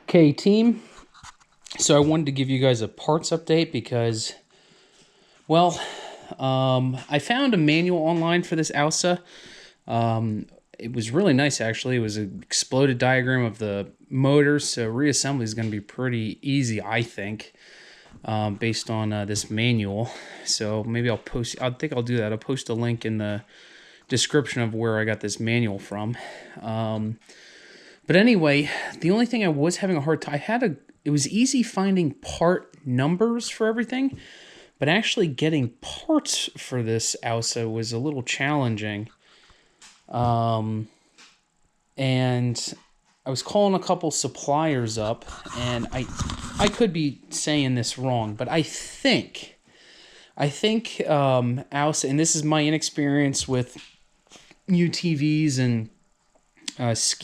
Okay, team. So I wanted to give you guys a parts update because, well, I found a manual online for this Ausa. It was really nice, actually. It was an exploded diagram of the motor, so reassembly is going to be pretty easy, I think, based on this manual. So maybe I'll post. I think I'll do that. I'll post a link in the description of where I got this manual from. But anyway, the only thing I was having a hard time, it was easy finding part numbers for everything, but actually getting parts for this Ausa was a little challenging. And I was calling a couple suppliers up, and I could be saying this wrong, but I think Ausa, and this is my inexperience with UTVs and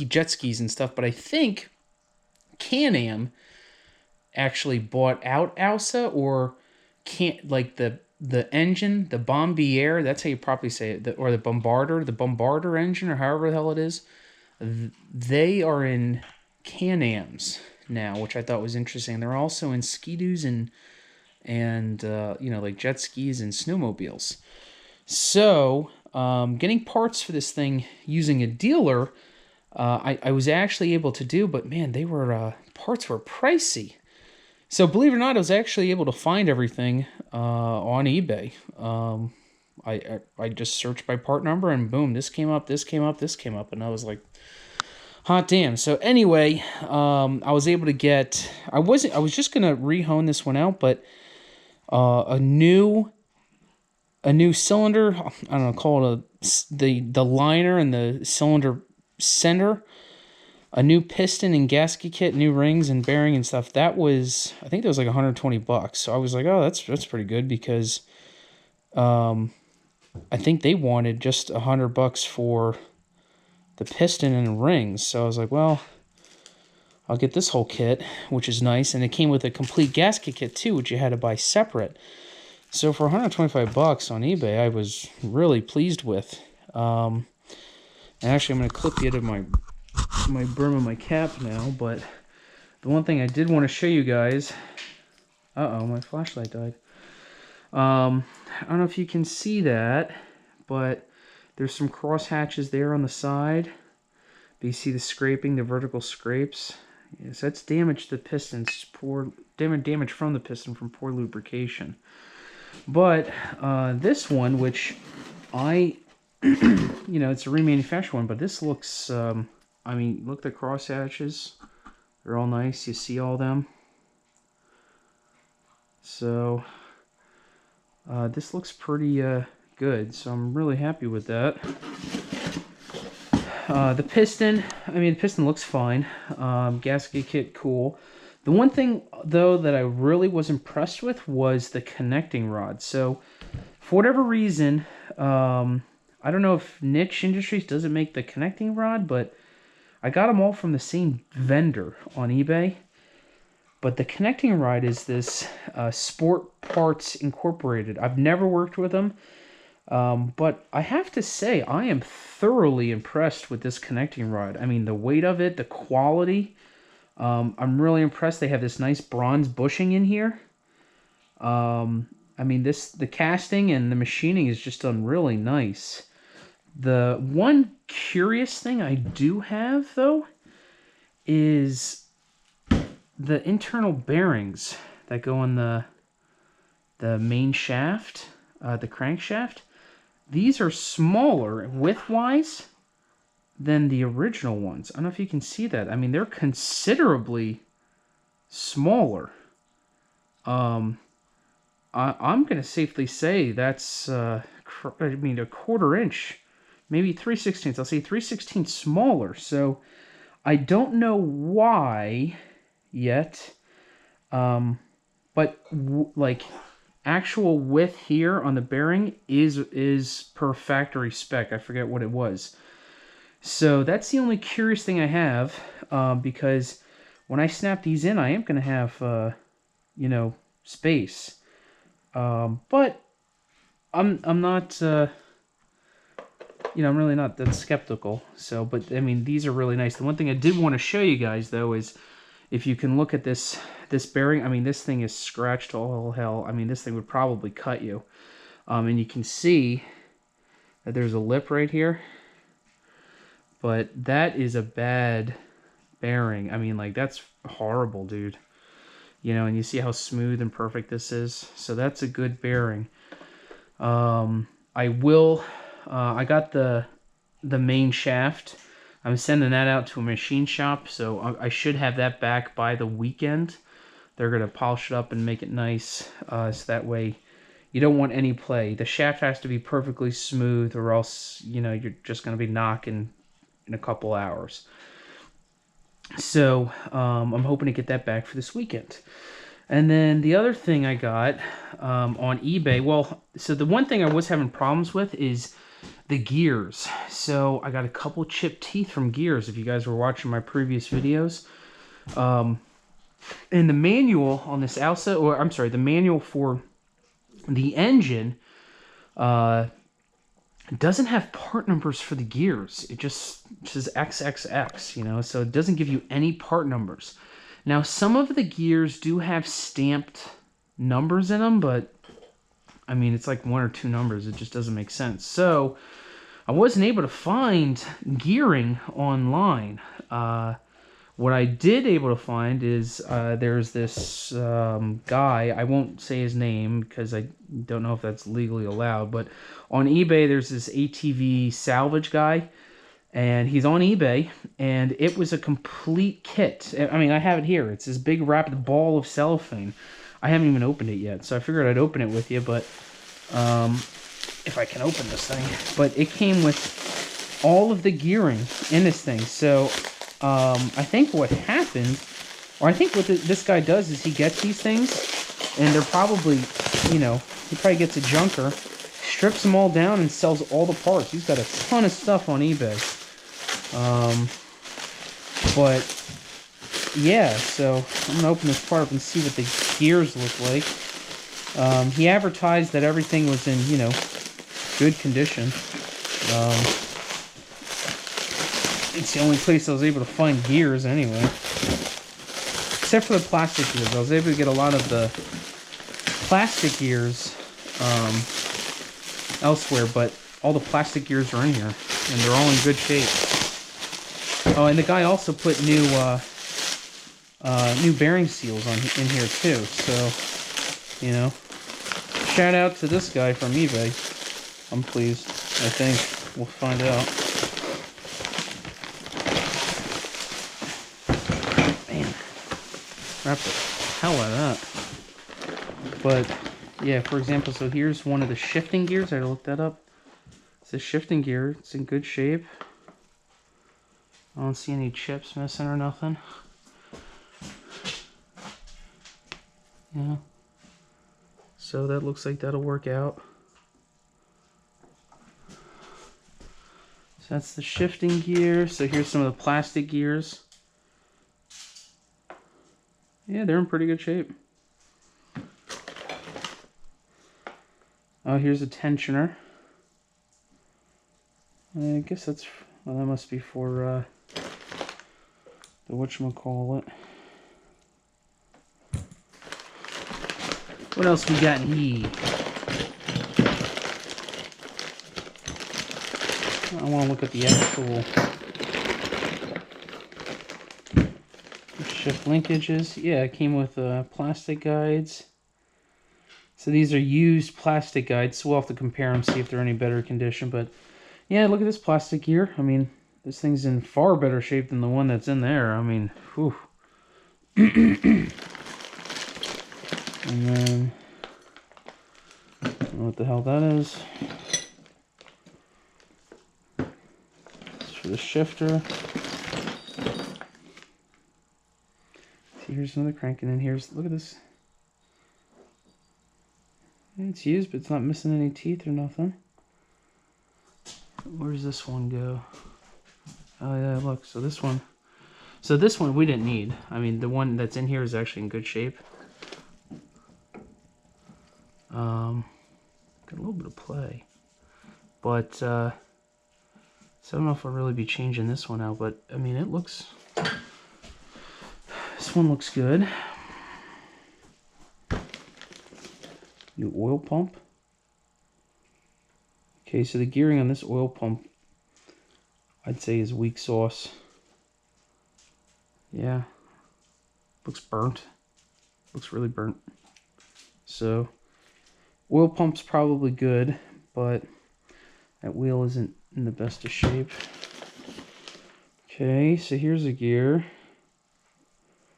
jet skis and stuff, but I think Can-Am actually bought out Ausa, or the engine, the Bombardier, that's how you probably say it, or the Bombarder engine, or however the hell it is. They are in Can-Ams now, which I thought was interesting. They're also in Ski-Doos and like jet skis and snowmobiles. So getting parts for this thing using a dealer, I was actually able to do, but man, parts were pricey. So believe it or not, I was actually able to find everything on eBay. I just searched by part number, and boom, this came up, and I was like, hot damn. So anyway, I was able to get. I was just gonna rehone this one out, but a new cylinder. I don't know, call it the liner and the cylinder center. A new piston and gasket kit, new rings and bearing and stuff. I think that was like $120. So I was like, oh, that's pretty good, because I think they wanted just $100 for the piston and rings. So I was like, well, I'll get this whole kit, which is nice. And it came with a complete gasket kit too, which you had to buy separate. So for $125 on eBay, I was really pleased with. And actually, I'm going to clip the end of my brim of my cap now, but the one thing I did want to show you guys, my flashlight died. I don't know if you can see that, but there's some cross hatches there on the side. Do you see the scraping, the vertical scrapes? Yes, that's damage to the pistons, damage from the piston from poor lubrication. But this one, which it's a remanufactured one, but this looks, look at the cross hatches. They're all nice. You see all them. So this looks pretty good. So I'm really happy with that. The piston, the piston looks fine. Gasket kit, cool. The one thing, though, that I really was impressed with was the connecting rod. So for whatever reason, I don't know if Niche Industries doesn't make the connecting rod, but I got them all from the same vendor on eBay. But the connecting rod is this Sport Parts Incorporated. I've never worked with them, but I have to say I am thoroughly impressed with this connecting rod. I mean, the weight of it, the quality. I'm really impressed. They have this nice bronze bushing in here. The casting and the machining is just done really nice. The one curious thing I do have, though, is the internal bearings that go in the main shaft, the crankshaft. These are smaller width-wise than the original ones. I don't know if you can see that. I mean, they're considerably smaller. I'm going to safely say that's, a quarter inch, maybe 3/16. I'll say 3/16 smaller. So I don't know why yet, but actual width here on the bearing is per factory spec. I forget what it was. So that's the only curious thing I have, because when I snap these in, I am going to have, space. But I'm not, I'm really not that skeptical. So, but I mean, these are really nice. The one thing I did want to show you guys, though, is if you can look at this bearing, I mean, this thing is scratched to all hell. I mean, this thing would probably cut you. And you can see that there's a lip right here, but that is a bad bearing. I mean, like, that's horrible, dude. You know, and you see how smooth and perfect this is. So that's a good bearing. I got the main shaft. I'm sending that out to a machine shop, so I should have that back by the weekend. They're going to polish it up and make it nice, so that way you don't want any play. The shaft has to be perfectly smooth, or else, you know, you're just going to be knocking in a couple hours. So I'm hoping to get that back for this weekend. And then the other thing I got on eBay, well, so the one thing I was having problems with is the gears. So I got a couple chipped teeth from gears, if you guys were watching my previous videos. And the manual on this Ausa, or I'm sorry, the manual for the engine doesn't have part numbers for the gears. It just says XXX, you know, so it doesn't give you any part numbers. Now, some of the gears do have stamped numbers in them, but I mean, it's like 1 or 2 numbers. It just doesn't make sense. So I wasn't able to find gearing online. What I did able to find is there's this guy. I won't say his name because I don't know if that's legally allowed. But on eBay, there's this ATV salvage guy. And he's on eBay, and it was a complete kit. I mean, I have it here. It's this big wrapped ball of cellophane. I haven't even opened it yet, so I figured I'd open it with you, but if I can open this thing. But it came with all of the gearing in this thing. So I think what happened, or I think what this guy does is he gets these things, and they're probably, you know, he probably gets a junker, strips them all down, and sells all the parts. He's got a ton of stuff on eBay. But yeah, so I'm gonna open this part up and see what the gears look like. He advertised that everything was in, you know, good condition. It's the only place I was able to find gears anyway, except for the plastic gears. I was able to get a lot of the plastic gears elsewhere, but all the plastic gears are in here, and they're all in good shape. Oh, and the guy also put new bearing seals in here too. So, you know, shout out to this guy from eBay. I'm pleased. I think we'll find out. Man, wrap the hell out of that. But yeah, for example, so here's one of the shifting gears. I looked that up. It's a shifting gear. It's in good shape. I don't see any chips missing or nothing. Yeah. So that looks like that'll work out. So that's the shifting gear. So here's some of the plastic gears. Yeah, they're in pretty good shape. Oh, here's a tensioner. I guess that's, well, that must be for the whatchamacallit. What else we got in here? I want to look at the actual shift linkages. Yeah, it came with plastic guides. So these are used plastic guides, so we'll have to compare them, see if they're any better condition. But yeah, look at this plastic gear. I mean, this thing's in far better shape than the one that's in there. I mean, whew. And then, I don't know what the hell that is. It's for the shifter. See, here's another crank, and then here's, look at this. It's used, but it's not missing any teeth or nothing. Where's this one go? Oh yeah, look, so this one we didn't need. I mean, the one that's in here is actually in good shape. Got a little bit of play. But, so I don't know if I'll really be changing this one out, but, I mean, it looks, as this one looks good. New oil pump. Okay, so the gearing on this oil pump, I'd say, is weak sauce. Yeah. Looks burnt. Looks really burnt. So, oil pump's probably good, but that wheel isn't in the best of shape. Okay, so here's a gear.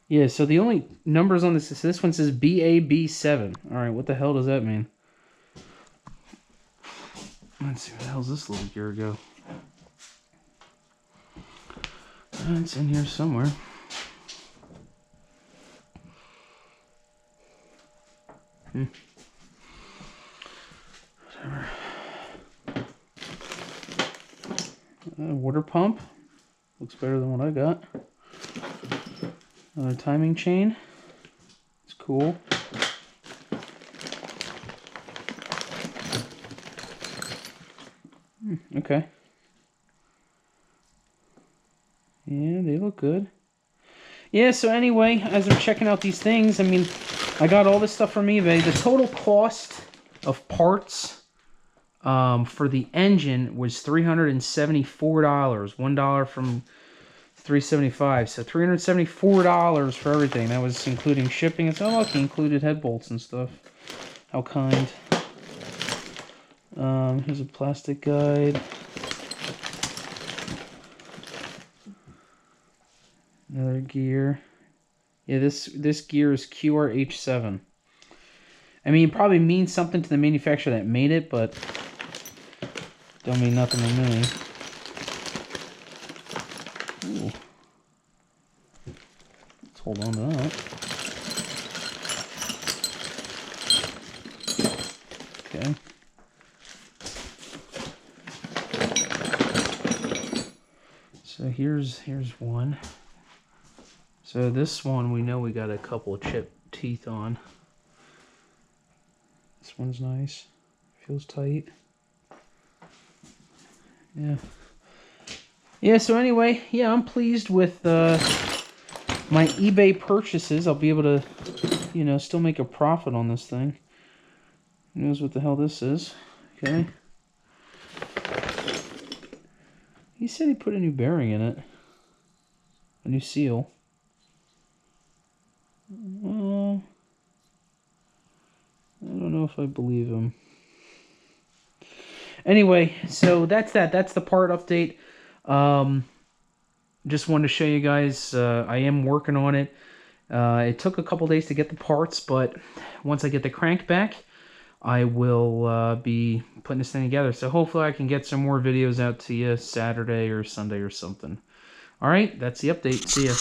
Yeah, so the only numbers on this one says BAB7. Alright, what the hell does that mean? Let's see, where the hell's this little gear go? It's in here somewhere. Whatever. Water pump. Looks better than what I got. Another timing chain. It's cool. Okay. Yeah, they look good. Yeah, so anyway, as I'm checking out these things, I mean, I got all this stuff from eBay. The total cost of parts for the engine was $374. $1 from $375. So $374 for everything. That was including shipping. It's all lucky, included head bolts and stuff. How kind. Here's a plastic guide. Another gear. Yeah, this gear is QRH7. I mean, it probably means something to the manufacturer that made it, but don't mean nothing to me. Ooh. Let's hold on to that. Okay. So here's one. So this one, we know we got a couple of chipped teeth on. This one's nice. Feels tight. Yeah. Yeah, so anyway, yeah, I'm pleased with my eBay purchases. I'll be able to, you know, still make a profit on this thing. Who knows what the hell this is? Okay. He said he put a new bearing in it. A new seal. Well, I don't know if I believe him. Anyway, so that's that. That's the part update. Just wanted to show you guys. I am working on it. It took a couple days to get the parts, but once I get the crank back, I will be putting this thing together. So hopefully I can get some more videos out to you Saturday or Sunday or something. All right, that's the update. See ya.